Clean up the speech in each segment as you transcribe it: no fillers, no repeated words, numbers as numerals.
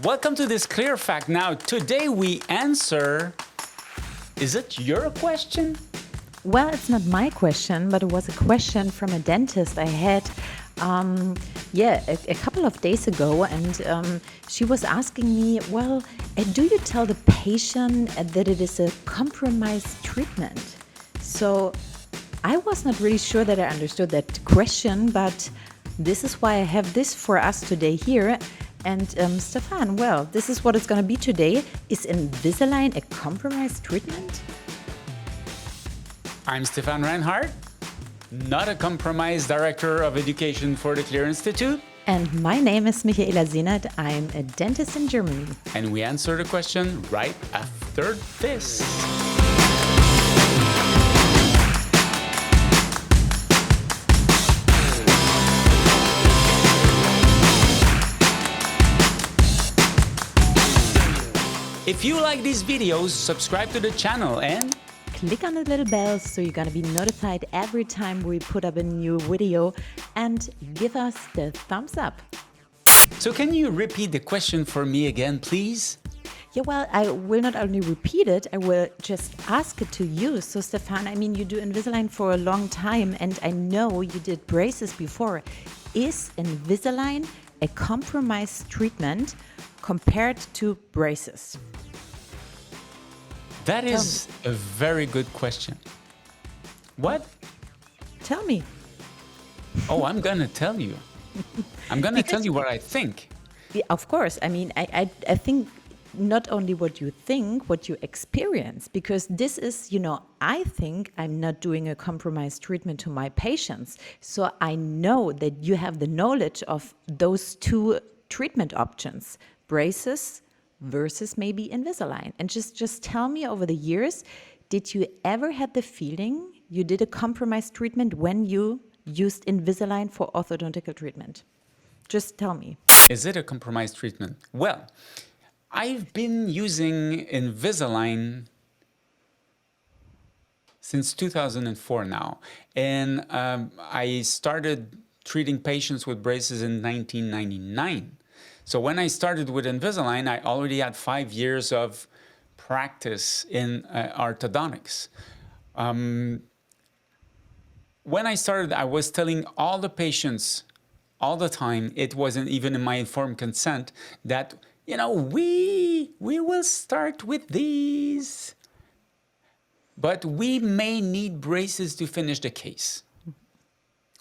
Welcome to this Clear Fact. Now, today we answer, is it your question? Well, it's not my question, but it was a question from a dentist I had, a couple of days ago, and she was asking me, well, do you tell the patient that it is a compromised treatment? So I was not really sure that I understood that question, but this is why I have this for us today here. And Stefan, well, this is what it's going to be today. Is Invisalign a compromised treatment? I'm Stefan Reinhardt, not a compromised director of education for the Clear Institute. And my name is Michaela Sinnert. I'm a dentist in Germany. And we answer the question right after this. If you like these videos, subscribe to the channel and click on the little bell so you're gonna be notified every time we put up a new video, and give us the thumbs up. So can you repeat the question for me again, please? Yeah, well, I will not only repeat it, I will just ask it to you. So Stefan, I mean, you do Invisalign for a long time, and I know you did braces before. Is Invisalign a compromised treatment compared to braces? That is a very good question. What? Tell me. Oh, I'm gonna tell you. I'm gonna tell you what I think. Yeah, of course. I mean, I think not only what you think, what you experience, because this is, I think I'm not doing a compromised treatment to my patients. So I know that you have the knowledge of those two treatment options, braces versus maybe Invisalign. And just tell me, over the years, did you ever had the feeling you did a compromised treatment when you used Invisalign for orthodontical treatment? Just tell me. Is it a compromised treatment? Well, I've been using Invisalign since 2004 now. And I started treating patients with braces in 1999. So when I started with Invisalign, I already had 5 years of practice in orthodontics. When I started, I was telling all the patients all the time, it wasn't even in my informed consent, that, we will start with these, but we may need braces to finish the case.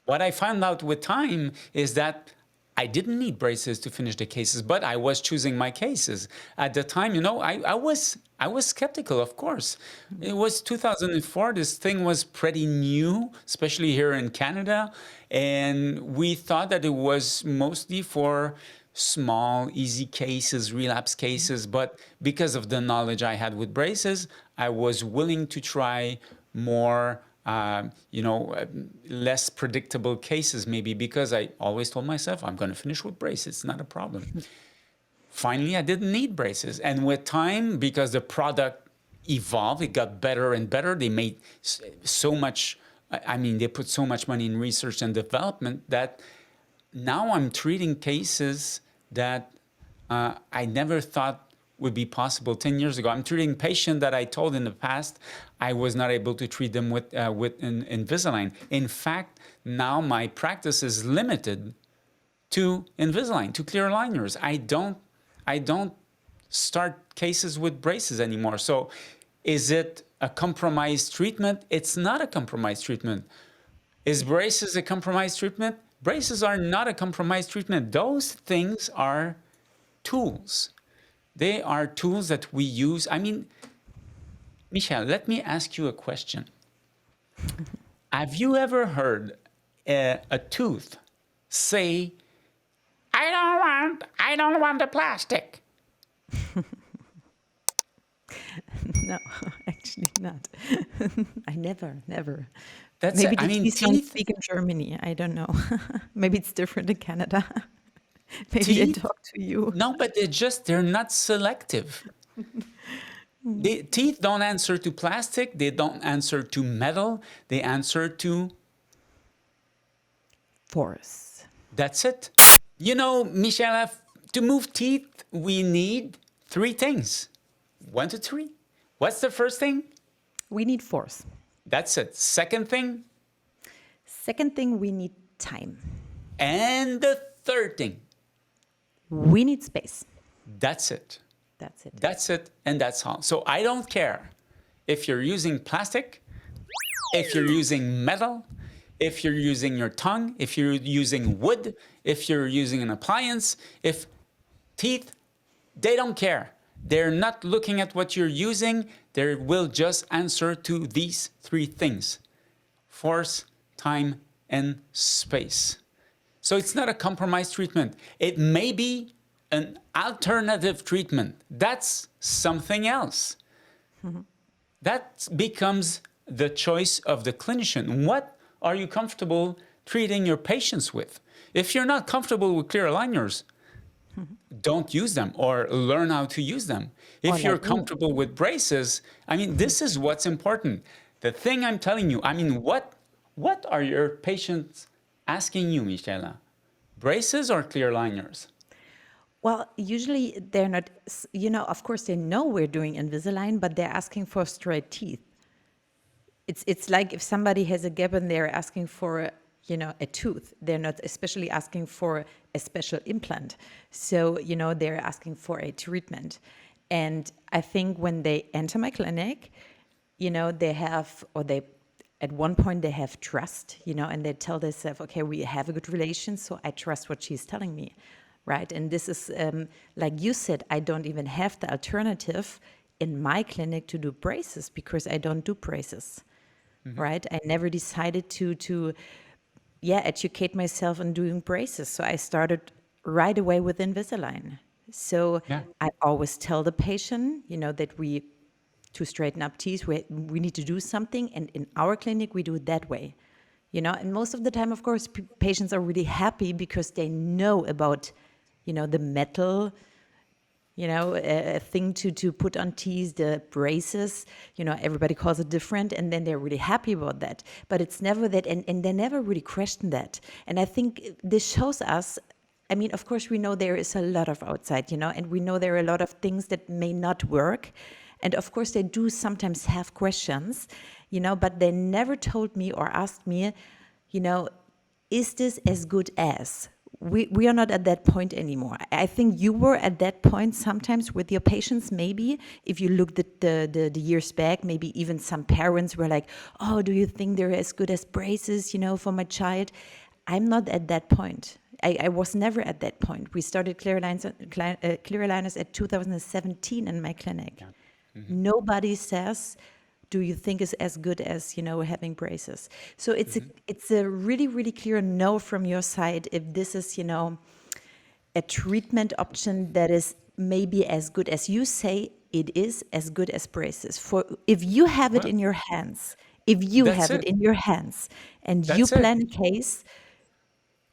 What I found out with time is that I didn't need braces to finish the cases, but I was choosing my cases. At the time, I was skeptical, of course. It was 2004. This thing was pretty new, especially here in Canada. And we thought that it was mostly for small, easy cases, relapse cases. But because of the knowledge I had with braces, I was willing to try more less predictable cases, maybe, because I always told myself, I'm going to finish with braces, it's not a problem. Finally, I didn't need braces. And with time, because the product evolved, it got better and better. They made so much, they put so much money in research and development that now I'm treating cases that I never thought would be possible 10 years ago. I'm treating patients that I told in the past I was not able to treat them with Invisalign. In fact, now my practice is limited to Invisalign, to clear aligners. I don't start cases with braces anymore. So is it a compromised treatment? It's not a compromised treatment. Is braces a compromised treatment? Braces are not a compromised treatment. Those things are tools. They are tools that we use. Michelle, let me ask you a question. Have you ever heard a tooth say, I don't want the plastic? No, actually not. I never. That's Maybe teeth don't speak in Germany. I don't know. Maybe it's different in Canada. Maybe they teeth? talk to you. No, but they're not selective. The teeth don't answer to plastic. They don't answer to metal. They answer to Force. That's it. Michelle, To move teeth, we need three things. 1 to 3. What's the first thing? We need force. That's it. Second thing, Second thing, we need time. and the third thing. We need space. That's it. That's it. That's it, and that's all. So I don't care if you're using plastic, if you're using metal, if you're using your tongue, if you're using wood, if you're using an appliance, if teeth, they don't care. They're not looking at what you're using. They will just answer to these three things: force, time, and space. So it's not a compromised treatment. It may be an alternative treatment. That's something else. That becomes the choice of the clinician. What are you comfortable treating your patients with? If you're not comfortable with clear aligners, don't use them or learn how to use them. If you're comfortable with braces, I mean, this is what's important. The thing I'm telling you, I mean, what are your patients asking you, Michela? Braces or clear aligners? Well, usually they're not, of course they know we're doing Invisalign, but they're asking for straight teeth. It's like if somebody has a gap and they're asking for a tooth. They're not especially asking for a special implant. So, they're asking for a treatment. And I think when they enter my clinic, they have, at one point they have trust, and they tell themselves, okay, we have a good relation, so I trust what she's telling me, right? And this is, like you said, I don't even have the alternative in my clinic to do braces because I don't do braces, right? I never decided to educate myself on doing braces. So I started right away with Invisalign. So I always tell the patient, that to straighten up teeth, we need to do something. And in our clinic, we do it that way. And most of the time, of course, patients are really happy because they know about, the metal, a thing to put on teeth, the braces, everybody calls it different, and then they're really happy about that. But it's never that, and they never really question that. And I think this shows us, I mean, of course, we know there is a lot of outside, and we know there are a lot of things that may not work. And of course, they do sometimes have questions, but they never told me or asked me, is this as good as? We are not at that point anymore. I think you were at that point sometimes with your patients, maybe, if you looked at the years back, maybe even some parents were like, oh, do you think they're as good as braces, for my child? I'm not at that point. I was never at that point. We started clear aligners at 2017 in my clinic. Yeah. Mm-hmm. Nobody says, do you think is as good as, having braces? So it's a really, really clear no from your side if this is, a treatment option that is maybe as good as you say it is as good as braces. For if you have it in your hands, and you plan a case,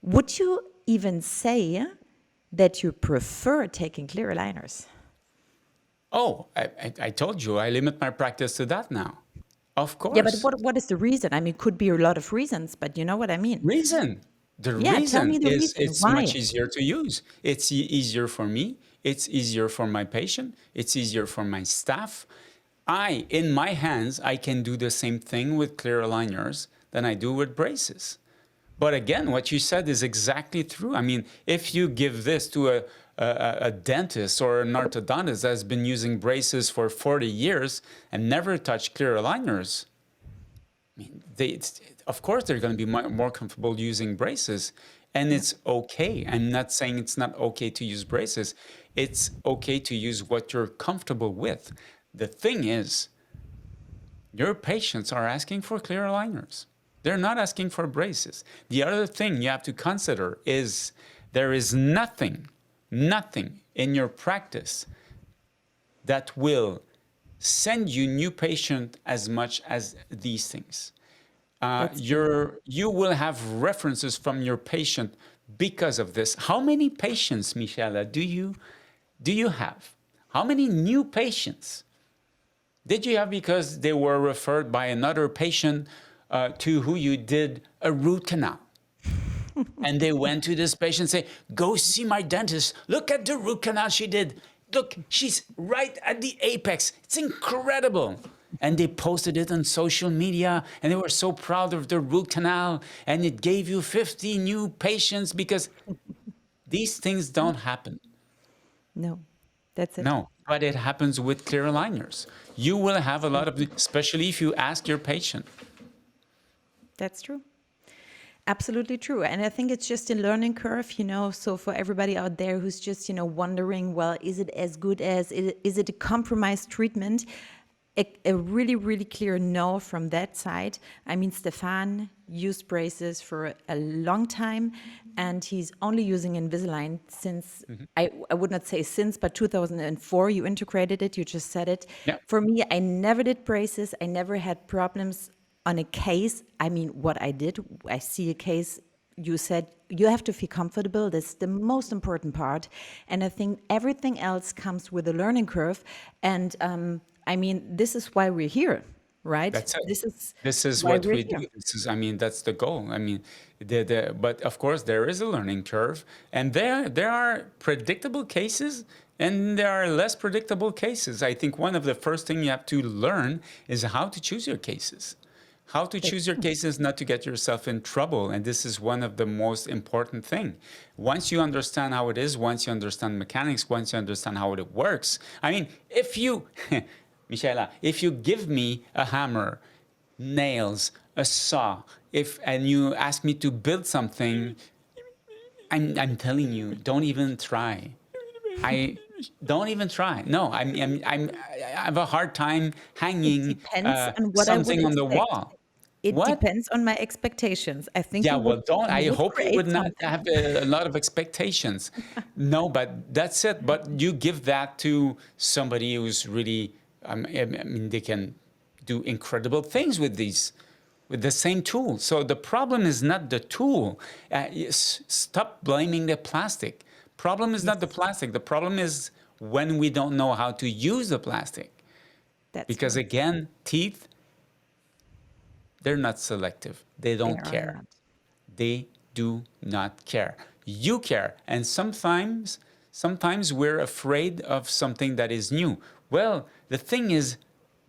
would you even say that you prefer taking clear aligners? Oh, I told you, I limit my practice to that now. Of course. Yeah, but what is the reason? I mean, it could be a lot of reasons, but you know what I mean. Reason. The tell me reason the is reason. it's Why? much easier to use. It's easier for me. It's easier for my patient. It's easier for my staff. In my hands, I can do the same thing with clear aligners than I do with braces. But again, what you said is exactly true. I mean, if you give this to a dentist or an orthodontist that's been using braces for 40 years and never touched clear aligners, I mean, of course they're going to be more comfortable using braces. And it's okay. I'm not saying it's not okay to use braces. It's okay to use what you're comfortable with. The thing is, your patients are asking for clear aligners. They're not asking for braces. The other thing you have to consider is there is nothing in your practice that will send you new patient as much as these things. You will have references from your patient because of this. How many patients, Michela, do you have? How many new patients did you have because they were referred by another patient to who you did a root canal? And they went to this patient and say, go see my dentist. Look at the root canal she did. Look, she's right at the apex. It's incredible. And they posted it on social media and they were so proud of the root canal. And it gave you 50 new patients because these things don't happen. No, that's it. No, but it happens with clear aligners. You will have a lot of, especially if you ask your patient. That's true. Absolutely true. And I think it's just a learning curve, So for everybody out there who's just, wondering, well, is it as good as, is it a compromised treatment? A really, really clear no from that side. I mean, Stefan used braces for a long time, and he's only using Invisalign since, I would not say since, but 2004, you integrated it, you just said it. Yeah. For me, I never did braces. I never had problems on a case. I mean, what I did, I see a case, you said you have to feel comfortable. That's the most important part. And I think everything else comes with a learning curve. And I mean, this is why we're here, right? That's it. This is what we're we here. do. That's the goal. I mean, but of course there is a learning curve, and there are predictable cases and there are less predictable cases. I think one of the first things you have to learn is how to choose your cases. How to choose your cases not to get yourself in trouble. And this is one of the most important thing. Once you understand how it is, once you understand mechanics, once you understand how it works. I mean, if you, Michaela, if you give me a hammer, nails, a saw, and you ask me to build something, I'm telling you, don't even try. I don't even try. No, I have a hard time hanging Depends on what I would something on the expect. wall. It What? depends on my expectations. I think Yeah, you well, don't. I you would hope you create would not something. have a lot of expectations. No, but that's it. But you give that to somebody who's really, I mean, they can do incredible things with the same tool. So the problem is not the tool. Stop blaming the plastic. Problem is not the plastic. The problem is when we don't know how to use the plastic. That's Because right. again, teeth, they're not selective. They They don't are care. not. They do not care. You care. And sometimes we're afraid of something that is new. Well, the thing is,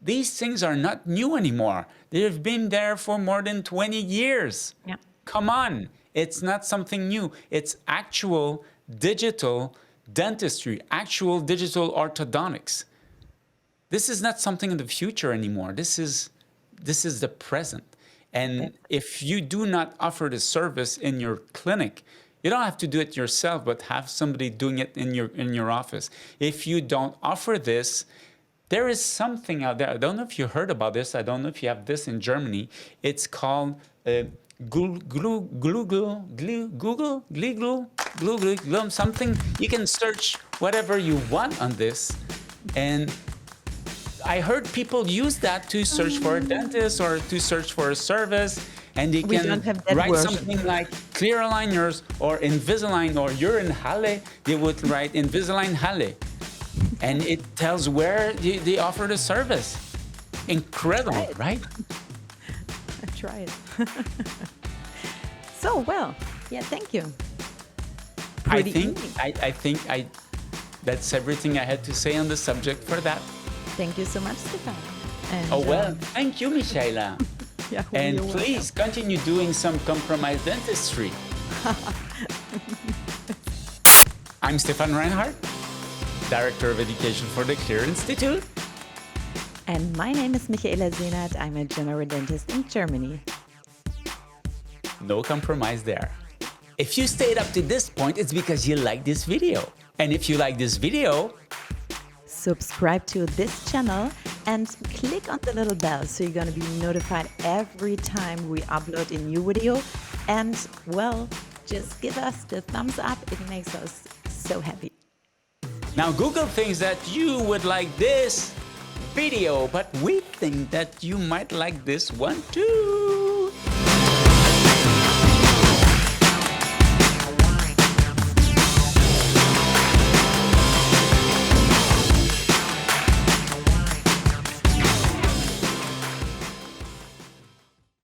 these things are not new anymore. They've been there for more than 20 years. Yeah. Come on. It's not something new. It's actual digital dentistry, actual digital orthodontics. This is not something in the future anymore. This is the present. And if you do not offer the service in your clinic, you don't have to do it yourself, but have somebody doing it in your office. If you don't offer this, there is something out there. I don't know if you heard about this. I don't know if you have this in Germany. It's called Google, something. You can search whatever you want on this, and I heard people use that to search for a dentist or to search for a service, and they We can don't have that write version. something like clear aligners or Invisalign, or you're in Halle, they would write Invisalign Halle, and it tells where they offer the service. Incredible, right? Try it. So, well, yeah, thank you. I Pretty think easy. that's everything I had to say on the subject for that. Thank you so much, Stefan. And, Oh well, thank you, Michaela. yeah, And you're please continue doing some compromised dentistry. I'm Stefan Reinhardt, Director of Education for the Clear Institute. welcome. And my name is Michaela Sehnert. I'm a general dentist in Germany. No compromise there. If you stayed up to this point, it's because you like this video. And if you like this video, Subscribe to this channel and click on the little bell so you're going to be notified every time we upload a new video. And, well, just give us the thumbs up. It makes us so happy. now Google thinks that you would like this video, but we think that you might like this one too.